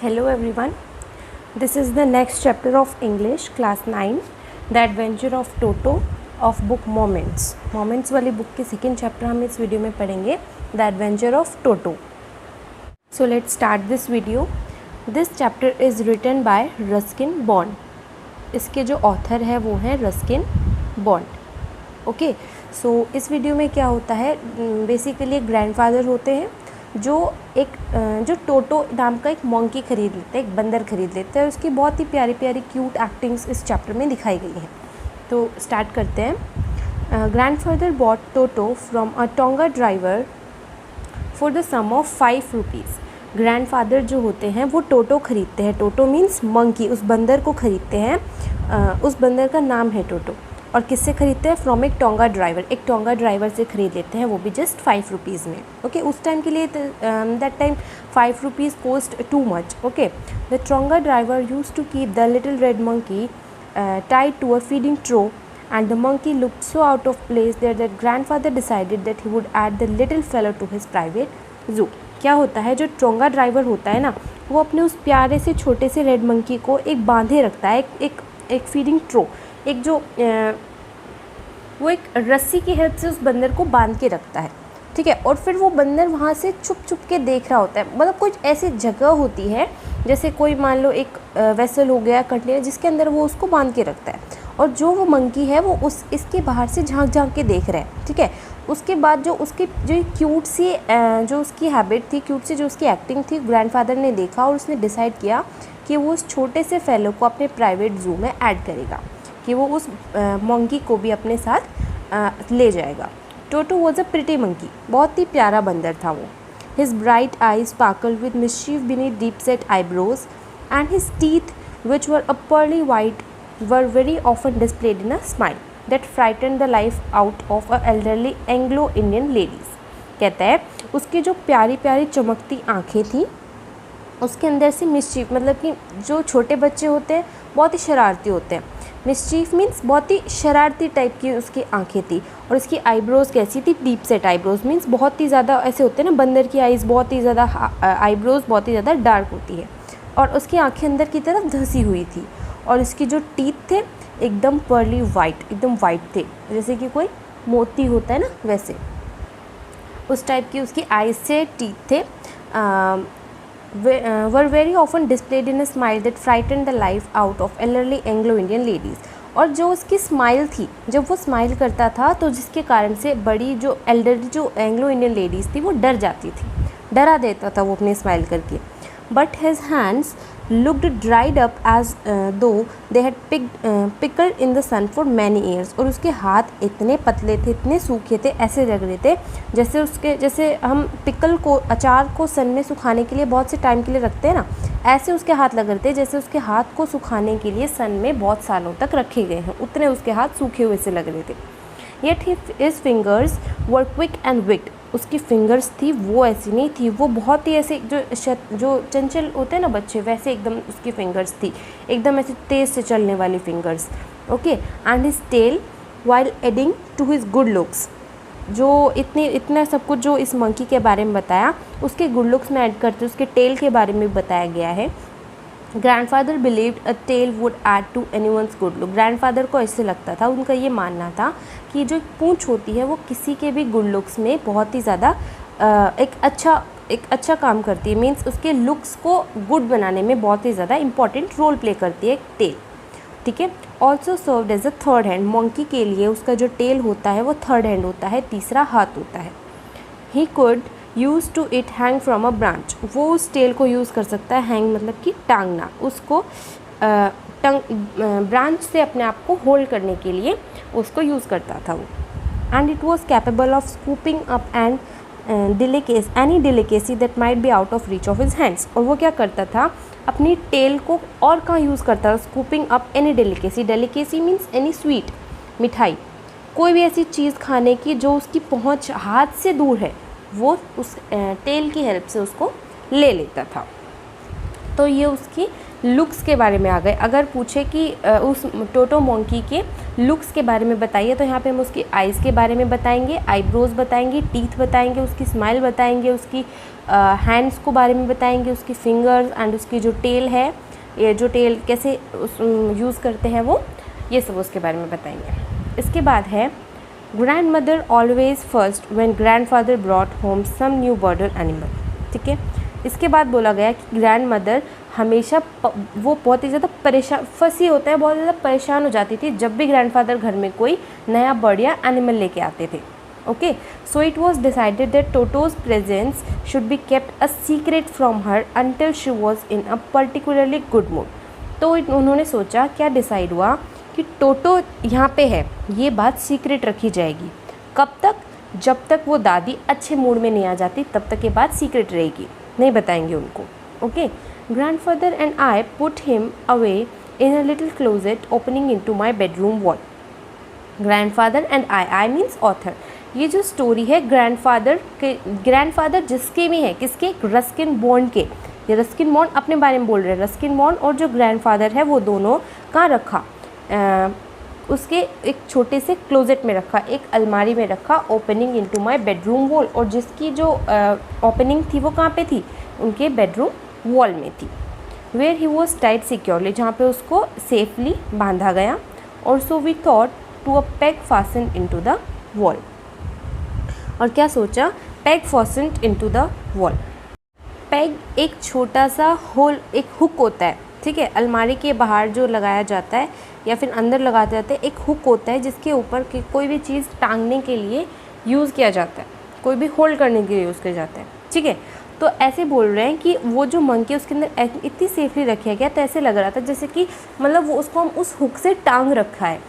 Hello everyone. This is the next chapter of English class 9, The Adventure of Toto of book Moments. Moments वाली book के second chapter हम इस video में पढ़ेंगे, The Adventure of Toto. So let's start this video. This chapter is written by Ruskin Bond. इसके जो author है वो है रस्किन बॉन्ड. ओके, सो इस वीडियो में क्या होता है, बेसिकली एक ग्रैंडफादर होते हैं जो टोटो नाम का एक मंकी खरीद लेते हैं, एक बंदर खरीद लेते हैं. उसकी बहुत ही प्यारी प्यारी क्यूट एक्टिंग्स इस चैप्टर में दिखाई गई हैं. तो स्टार्ट करते हैं. Grandfather bought Toto from a tonga driver for the sum of 5 rupees. Grandfather जो होते हैं वो टोटो खरीदते हैं. टोटो मीन्स मंकी, उस बंदर को खरीदते हैं. उस बंदर का नाम है टोटो. और किससे खरीदते हैं? फ्रॉम एक टोंगा ड्राइवर. एक टोंगा ड्राइवर से खरीद लेते हैं, वो भी जस्ट 5 रुपीज़ में. ओके, उस टाइम के लिए that time 5 rupees cost too much. Okay, the tonga driver use to keep the little red monkey tied to a feeding trough, and the monkey looked so out of place there that grandfather decided that he would add the little fellow to his private zoo. क्या होता है, जो tonga driver होता है ना, वो अपने उस प्यारे से छोटे से रेड मंकी को एक बांधे रखता है, एक फीडिंग ट्रो, एक जो वो एक रस्सी की हेल्प से उस बंदर को बांध के रखता है. ठीक है, और फिर वो बंदर वहाँ से छुप छुप के देख रहा होता है. मतलब कुछ ऐसी जगह होती है, जैसे कोई मान लो एक वेसल हो गया, कंटेनर, जिसके अंदर वो उसको बांध के रखता है. और जो वो मंकी है वो इसके बाहर से झांक झांक के देख रहा है. ठीक है, उसके बाद जो उसकी जो क्यूट सी जो उसकी हैबिट थी, क्यूट सी जो उसकी एक्टिंग थी, ग्रैंडफादर ने देखा और उसने डिसाइड किया कि वो उस छोटे से फेलो को अपने प्राइवेट जू में ऐड करेगा, कि वो उस मंकी को भी अपने साथ ले जाएगा. Toto was a pretty monkey. बहुत ही प्यारा बंदर था वो. His bright eyes sparkled with mischief beneath deep set eyebrows, and his teeth, which were a pearly white, were very often displayed in a smile that frightened the life out of a elderly Anglo-Indian ladies. कहता है उसकी जो प्यारी प्यारी चमकती आँखें थी, उसके अंदर से मिस्चीफ, मतलब कि जो छोटे बच्चे होते हैं बहुत ही शरारती होते हैं. मिस्चीफ मीन्स बहुत ही शरारती टाइप की उसकी आंखें थी. और उसकी आईब्रोज़ कैसी थी? डीप सेट आईब्रोज़ मीन्स बहुत ही ज़्यादा ऐसे होते हैं ना, बंदर की आईज़ बहुत ही ज़्यादा, आईब्रोज़ बहुत ही ज़्यादा डार्क होती है. और उसकी आंखें अंदर की तरफ धंसी हुई थी. और इसकी जो टीथ थे एकदम पर्ली वाइट, एकदम वाइट थे, जैसे कि कोई मोती होता है ना, वैसे उस टाइप की उसकी आईज से टीथ थे. were very often displayed in a smile that frightened the life out of elderly Anglo-Indian ladies. और जो उसकी स्माइल थी, जब वो स्माइल करता था तो जिसके कारण से बड़ी जो एल्डरली जो एंग्लो इंडियन लेडीज़ थी वो डर जाती थी, डरा देता था वो अपनी स्माइल करके. But his hands looked dried up as though they had pickled in the sun for many years. और उसके हाथ इतने पतले थे, इतने सूखे थे, ऐसे लग रहे थे जैसे हम पिकल को, अचार को सन में सुखाने के लिए बहुत से टाइम के लिए रखते हैं ना, ऐसे उसके हाथ लग रहे थे जैसे उसके हाथ को सुखाने के लिए सन में बहुत सालों तक रखे गए हैं, उतने उसके हाथ सूखे हुए से लग रहे थे. Yet his fingers were quick and wicked. उसकी फिंगर्स थी वो ऐसी नहीं थी, वो बहुत ही ऐसे जो चंचल होते हैं ना बच्चे, वैसे एकदम उसकी फिंगर्स थी, एकदम ऐसे तेज़ से चलने वाली fingers. Okay, and his tail while adding to his good looks. जो इतना सब कुछ जो इस मंकी के बारे में बताया, उसके गुड लुक्स में ऐड करते उसके टेल के बारे में बताया गया है. Grandfather believed a tail would add to anyone's good look. Grandfather को ऐसे लगता था, उनका ये मानना था कि जो पूंछ होती है वो किसी के भी गुड लुक्स में बहुत ही ज़्यादा एक अच्छा काम करती है. मीन्स उसके लुक्स को गुड बनाने में बहुत ही ज़्यादा इंपॉर्टेंट रोल प्ले करती है टेल. ठीक है, also served as a third hand. Monkey के लिए उसका जो टेल होता है वो थर्ड हैंड होता है, तीसरा हाथ होता है. He could use to it hang from a branch. वो उस टेल को यूज़ कर सकता है, हैंग मतलब कि टांगना, उसको ब्रांच से अपने आप को होल्ड करने के लिए उसको यूज़ करता था वो. And it was capable of scooping up and any delicacy that might be out of reach of his hands. और वो क्या करता था, अपनी टेल को और कहाँ यूज़ करता था? Scooping up any delicacy. Delicacy means any sweet, मिठाई, कोई भी ऐसी चीज़ खाने की जो उसकी पहुँच हाथ से दूर है, वो उस टेल की हेल्प से उसको ले लेता था. तो ये उसकी लुक्स के बारे में आ गए। अगर पूछे कि उस टोटो मंकी के लुक्स के बारे में बताइए, तो यहाँ पे हम उसकी आइज़ के बारे में बताएंगे, आईब्रोज बताएंगे, टीथ बताएंगे, उसकी स्माइल बताएंगे, उसकी हैंड्स को बारे में बताएंगे, उसकी फिंगर्स एंड उसकी जो टेल है, ये जो टेल कैसे यूज़ करते हैं वो, ये सब उसके बारे में बताएंगे। इसके बाद है grandmother always first when grandfather brought home some new bird or animal. ठीक है, इसके बाद बोला गया कि ग्रैंड मदर हमेशा वो बहुत ही ज़्यादा फंसी होता है, बहुत ज़्यादा परेशान हो जाती थी जब भी ग्रैंडफादर घर में कोई नया बर्ड या एनिमल लेके आते थे। Okay, so it was decided that टोटोज presence should be kept a secret from her until she was in a particularly good mood. तो उन्होंने सोचा, क्या डिसाइड हुआ कि टोटो यहाँ पे है, ये बात सीक्रेट रखी जाएगी। कब तक? जब तक वो दादी अच्छे मूड में नहीं आ जाती, तब तक ये बात सीक्रेट रहेगी, नहीं बताएंगे उनको। Okay, grandfather and I put him away in a little closet opening into my bedroom wall. Grandfather and I means author. ये जो स्टोरी है ग्रैंडफादर जिसके भी हैं, किसके? रस्किन बॉन्ड के। ये रस्किन बॉन्ड अपने बारे में बोल रहे हैं। रस्किन बॉन्ड और जो ग्रैंडफादर है वो दोनों कहाँ रखा? उसके एक छोटे से क्लोजेट में रखा, एक अलमारी में रखा, opening into my bedroom wall. और जिसकी जो ओपनिंग थी वो कहाँ पे थी? उनके बेडरूम वॉल में थी। Where he was tied securely, जहाँ पे उसको सेफली बांधा गया। और so we thought to a peg fastened into the wall. और क्या सोचा? Peg fastened into the wall. Peg एक छोटा सा होल, एक हुक होता है, ठीक है, अलमारी के बाहर जो लगाया जाता है या फिर अंदर लगाते जाते हैं, एक हुक होता है जिसके ऊपर कोई भी चीज़ टांगने के लिए यूज़ किया जाता है, कोई भी होल्ड करने के लिए यूज़ किया जाता है। ठीक है, तो ऐसे बोल रहे हैं कि वो जो मंकी उसके अंदर इतनी सेफली रखा गया, तो ऐसे लग रहा था जैसे कि मतलब वो उसको हम उस हुक से टांग रखा है,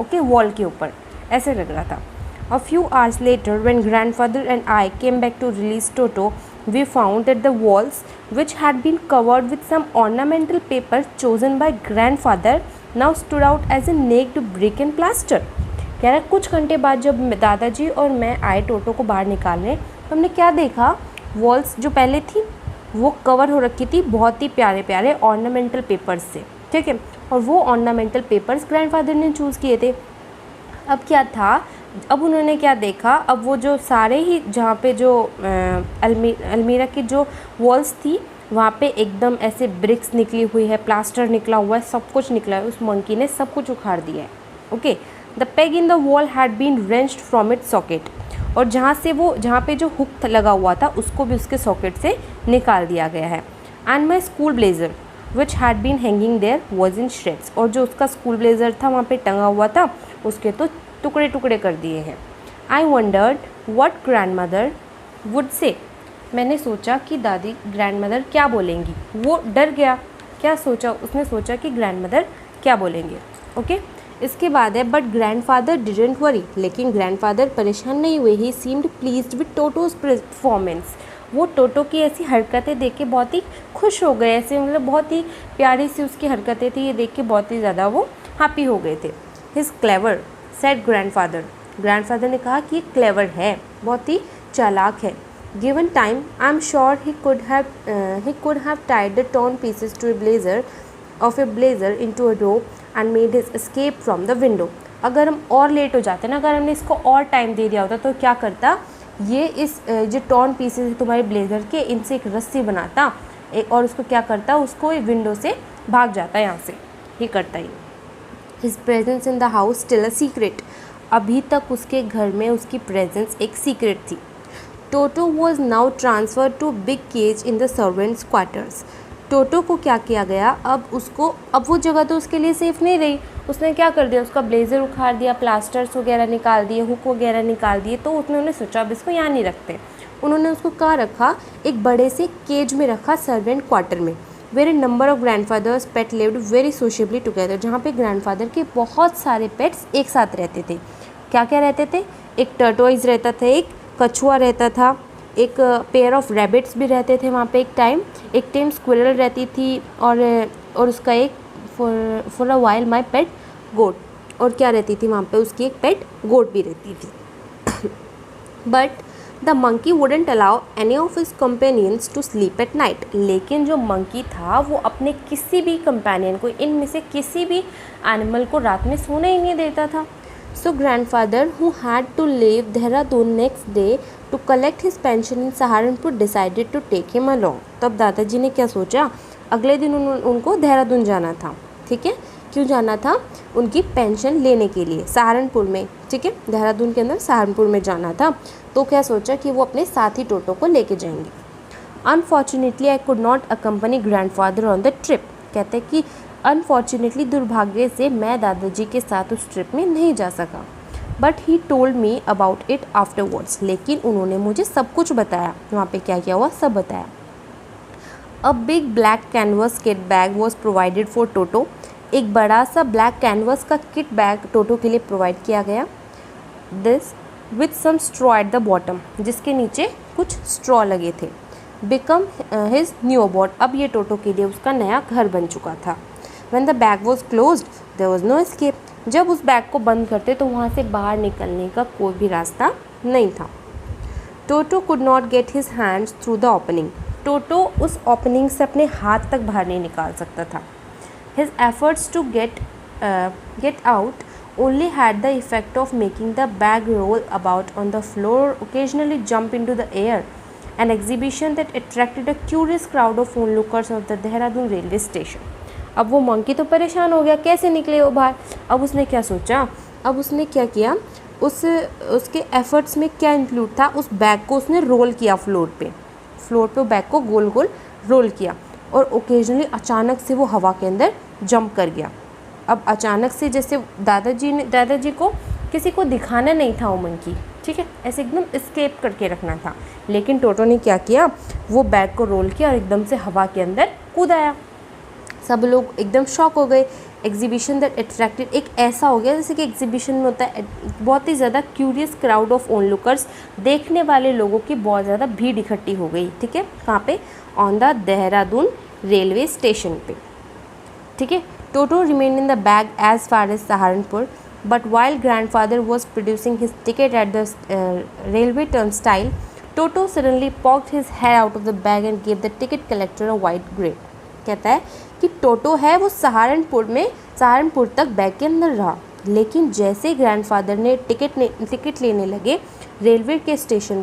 ओके, वॉल के ऊपर, ऐसे लग रहा था। A few hours later, when grandfather and I came back to release Toto, we found that the walls, which had been covered with some ornamental paper chosen by grandfather, now stood out as a naked brick and plaster. कह रहा कुछ घंटे बाद जब दादाजी और मैं आए टोटो को बाहर निकालने, तो हमने क्या देखा? वॉल्स जो पहले थी वो कवर हो रखी थी बहुत ही प्यारे प्यारे ऑर्नामेंटल पेपर्स से। ठीक है, और वो ऑर्नामेंटल पेपर्स ग्रैंडफादर ने चूज़ किए थे। अब क्या था? अब उन्होंने क्या देखा? अब वो जो सारे ही जहाँ पे जो अलमीरा की जो वॉल्स थी वहाँ पे एकदम ऐसे ब्रिक्स निकली हुई है, प्लास्टर निकला हुआ है, सब कुछ निकला है। उस मंकी ने सब कुछ उखाड़ दिया है। Okay, the peg in the wall had been wrenched from it socket. और जहाँ पे जो हुक लगा हुआ था उसको भी उसके सॉकेट से निकाल दिया गया है। And my school blazer which had been hanging there was in shreds. और जो उसका स्कूल ब्लेजर था वहाँ पे टंगा हुआ था, उसके तो टुकड़े टुकड़े कर दिए हैं। आई wandered what grandmother would say. मैंने सोचा कि दादी ग्रैंडमदर क्या बोलेंगी। वो डर गया। क्या सोचा? उसने सोचा कि ग्रैंडमदर क्या बोलेंगे। ओके, इसके बाद है बट ग्रैंडफादर डिडंट वरी। लेकिन ग्रैंडफादर परेशान नहीं हुए। He seemed pleased with Toto's performance. वो टोटो की ऐसी हरकतें देख के बहुत ही खुश हो गए, ऐसे मतलब बहुत ही प्यारी सी उसकी हरकतें थी, ये देख के बहुत ही ज़्यादा वो हैप्पी हो गए थे। His clever said grandfather. Grandfather ने कहा कि क्लेवर है, बहुत ही चालाक है। Given time I am sure he could have tied the torn pieces to a blazer into a rope and made his escape from the window. अगर हम और लेट हो जाते ना, अगर हमने इसको और टाइम दे दिया होता तो क्या करता? ये इस जो टॉर्न पीसेस है तुम्हारे ब्लेज़र के, इनसे एक रस्सी बनाता एक, और उसको क्या करता? उसको विंडो से भाग जाता यहाँ से, ये करता ही। His presence in the house still a secret. अभी तक उसके घर में उसकी प्रेजेंस एक सीक्रेट थी। टोटो was now transferred to big cage in the servants' quarters. टोटो को क्या किया गया? अब वो जगह तो उसके लिए सेफ़ नहीं रही। उसने क्या कर दिया? उसका ब्लेज़र उखाड़ दिया, प्लास्टर्स वगैरह निकाल दिए, हुक वगैरह निकाल दिए। तो उन्होंने सोचा अब इसको यहाँ नहीं रखते। उन्होंने उसको कहाँ रखा? एक बड़े से केज में रखा, सर्वेंट क्वार्टर में। Where a number of grandfather's pet lived very sociably together. जहाँ पे ग्रैंडफादर के बहुत सारे पेट्स एक साथ रहते थे। क्या क्या रहते थे? एक टर्टोइज रहता था, एक कछुआ रहता था, एक पेयर ऑफ रैबिट्स भी रहते थे वहाँ पे एक टाइम स्क्विरल रहती थी, और उसका एक फॉर अ वाइल माई पेट गोट। और क्या रहती थी वहाँ पे? उसकी एक पेट गोट भी रहती थी। But the monkey wouldn't allow any of his companions to sleep at night. लेकिन जो मंकी था वो अपने किसी भी कंपेनियन को, इनमें से किसी भी एनिमल को रात में सोने ही नहीं देता था। So grandfather who had to leave Dehradun next day to collect his pension in Saharanpur decided to take him along. तब दादाजी ने क्या सोचा, अगले दिन उनको देहरादून जाना था। ठीक है, क्यों जाना था? उनकी पेंशन लेने के लिए सहारनपुर में। ठीक है, देहरादून के अंदर सहारनपुर में जाना था। तो क्या सोचा कि वो अपने साथी टोटो को लेके जाएंगे। Unfortunately I could not accompany grandfather on the trip. कहते हैं कि अनफॉर्चुनेटली, दुर्भाग्य से मैं दादाजी के साथ उस ट्रिप में नहीं जा सका। But he told me about it afterwards. लेकिन उन्होंने मुझे सब कुछ बताया, वहाँ पे क्या क्या हुआ सब बताया। A big black canvas kit bag was provided for Toto. एक बड़ा सा ब्लैक कैनवस का किट बैग टोटो के लिए प्रोवाइड किया गया। This with some straw at the bottom, जिसके नीचे कुछ स्ट्रॉ लगे थे। बिकम हिज न्यू अबॉर्ड, अब ये टोटो के लिए उसका नया घर बन चुका था। When the bag was closed there was no escape. जब उस बैग को बंद करते तो वहाँ से बाहर निकलने का कोई भी रास्ता नहीं था। Toto could not get his hands through the opening. Toto उस ओपनिंग से अपने हाथ तक बाहर नहीं निकाल सकता था। His efforts to get out only had the effect of making the bag roll about on the floor, occasionally jump into the air, an exhibition that attracted a curious crowd of onlookers of the Dehradun railway station. अब वो monkey तो परेशान हो गया, कैसे निकले वो बाहर। अब उसने क्या सोचा, अब उसने क्या किया, उसके एफर्ट्स में क्या इंक्लूड था, उस बैग को उसने रोल किया फ्लोर पे वो बैग को गोल गोल रोल किया और ओकेजनली अचानक से वो हवा के अंदर जंप कर गया। अब अचानक से जैसे दादाजी को किसी को दिखाना नहीं था वो मंकी, ठीक है, ऐसे एकदम एस्केप करके रखना था। लेकिन टोटो ने क्या किया, वो बैग को रोल किया और एकदम से हवा के अंदर कूद आया। सब लोग एकदम शॉक हो गए। एग्जीबिशन दैट अट्रैक्टेड, एक ऐसा हो गया जैसे कि एग्जीबिशन में होता है बहुत ही ज़्यादा क्यूरियस क्राउड ऑफ ओनलुकर्स, देखने वाले लोगों की बहुत ज़्यादा भीड़ इकट्ठी हो गई। ठीक है, कहाँ पे, on the Dehradun railway station पे। ठीक है, Toto remain in the bag as far as Saharanpur, but while grandfather was producing his ticket at the railway turnstile, Toto suddenly poked his head out of the bag and gave the ticket collector a white grade. कहता है कि टोटो है वो सहारनपुर तक bag के अंदर रहा, लेकिन जैसे ग्रैंडफादर ने टिकट लेने लगे रेलवे स्टेशन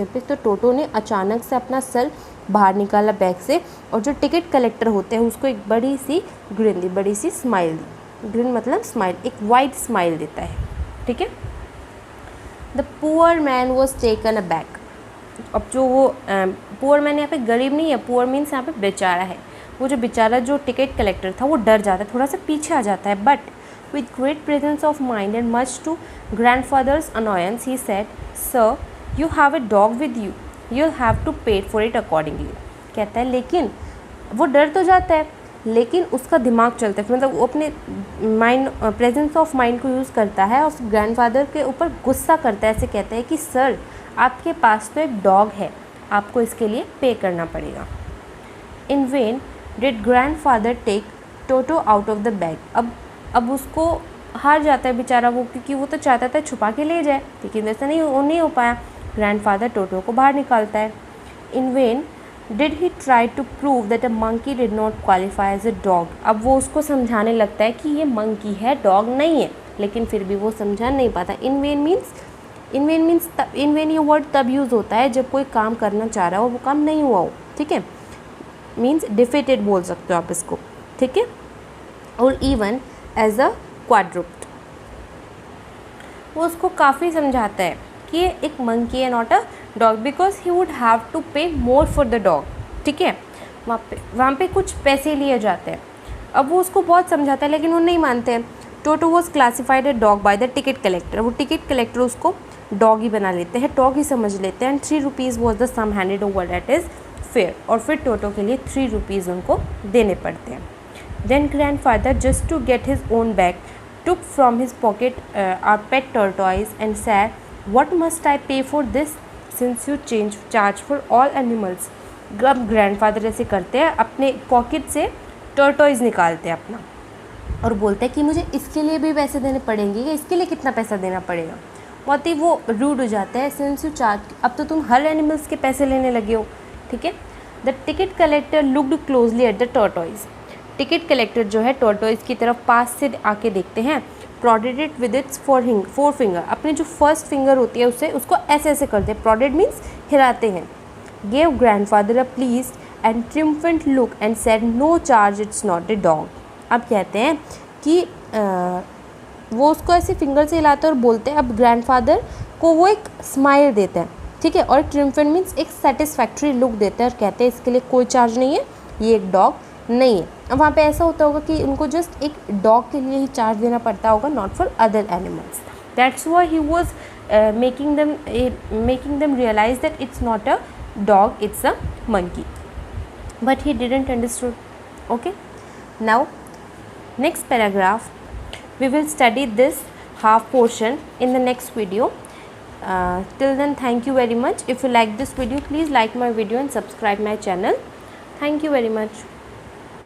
पे तो टोटो ने अचानक से अपना सर बाहर निकाला बैग से और जो टिकट कलेक्टर होते हैं उसको एक बड़ी सी ग्रिन दी, बड़ी सी स्माइल दी। ग्रिन मतलब स्माइल, एक वाइट स्माइल देता है। ठीक है, the poor man was taken a back. अब जो वो पुअर मैन यहाँ पे गरीब नहीं है, पुअर मीन्स यहाँ पे बेचारा है। वो जो बेचारा जो टिकट कलेक्टर था वो डर जाता है, थोड़ा सा पीछे आ जाता है। But with great presence of mind and much to grandfather's annoyance he said, sir you have a dog with you, you have to pay for it accordingly. कहता है लेकिन वो डर तो जाता है लेकिन उसका दिमाग चलता है, मतलब वो अपने माइंड प्रेजेंस ऑफ माइंड को यूज़ करता है और ग्रैंडफादर के ऊपर गुस्सा करता है। ऐसे कहता है कि सर आपके पास तो एक डॉग है, आपको इसके लिए पे करना पड़ेगा। In vain did grandfather take Toto out of the bag. अब उसको हार जाता है बेचारा वो, क्योंकि वो तो चाहता था छुपा के ले जाए, लेकिन वैसा नहीं हो पाया। ग्रैंडफादर टोटो को बाहर निकालता है। In vain did he try to prove that a monkey did not qualify as a dog. अब वो उसको समझाने लगता है कि ये मंकी है, डॉग नहीं है, लेकिन फिर भी वो समझा नहीं पाता। इन वेन ये वर्ड तब यूज़ होता है जब कोई काम करना चाह रहा हो, वो काम नहीं हुआ हो। ठीक है, मीन्स डिफीटेड बोल सकते हो आप इसको। ठीक है, और इवन एज अ क्वाड्रुप्ट, वो उसको काफ़ी समझाता है कि ये एक मंकी है, not a dog, because he would have to pay more for the dog. ठीक है, वहाँ पे कुछ पैसे लिए जाते हैं। अब वो उसको बहुत समझाता है लेकिन वो नहीं मानते हैं। Toto was classified a dog by the ticket collector. वो टिकट कलेक्टर उसको डॉग ही बना लेते हैं, डॉग ही समझ लेते हैं। And 3 rupees was the sum handed over that is fair, और फिर टोटो के लिए 3 रुपीज़ उनको देने पड़ते हैं। Then grandfather just to get his own bag took from his pocket our pet tortoise and said, what must I pay for this since you charge for all animals. अब ग्रैंडफादर ऐसे करते हैं, अपने पॉकेट से टॉर्टॉइज निकालते हैं अपना और बोलते हैं कि मुझे इसके लिए भी पैसे देने पड़ेंगे, या इसके लिए कितना पैसा देना पड़ेगा। बहुत ही वो रूड हो जाता है, सिंस यू चार्ज, अब तो तुम हर एनिमल्स के पैसे लेने लगे हो, ठीक है। The ticket collector looked closely at the tortoise, ticket collector जो है टॉर्टोइज की तरफ पास से आके देखते हैं। Prodded it with its four finger, अपने जो फर्स्ट फिंगर होती है उससे उसको ऐसे ऐसे करते हैं, प्रोडेड मीन्स हिलाते हैं। Gave grandfather a please and triumphant look and said no charge, it's not a dog. अब कहते हैं कि वो उसको ऐसे फिंगर से हिलाते हैं और बोलते हैं, अब ग्रैंडफादर को वो एक स्माइल देते हैं, ठीक है, और ट्रिम्फेंट मीन्स एक सेटिस्फैक्ट्री लुक देते हैं और कहते हैं इसके लिए कोई चार्ज नहीं है, ये एक डॉग नहीं है। अब वहाँ पे ऐसा होता होगा कि उनको जस्ट एक डॉग के लिए ही चार्ज देना पड़ता होगा, not for other animals. That's why he was making them realize that it's not a dog, it's a monkey, but he didn't understood. Okay, now next paragraph we will study this half portion in the next video. Till then, thank you very much. If you like this video, please like my video and subscribe my channel. Thank you very much.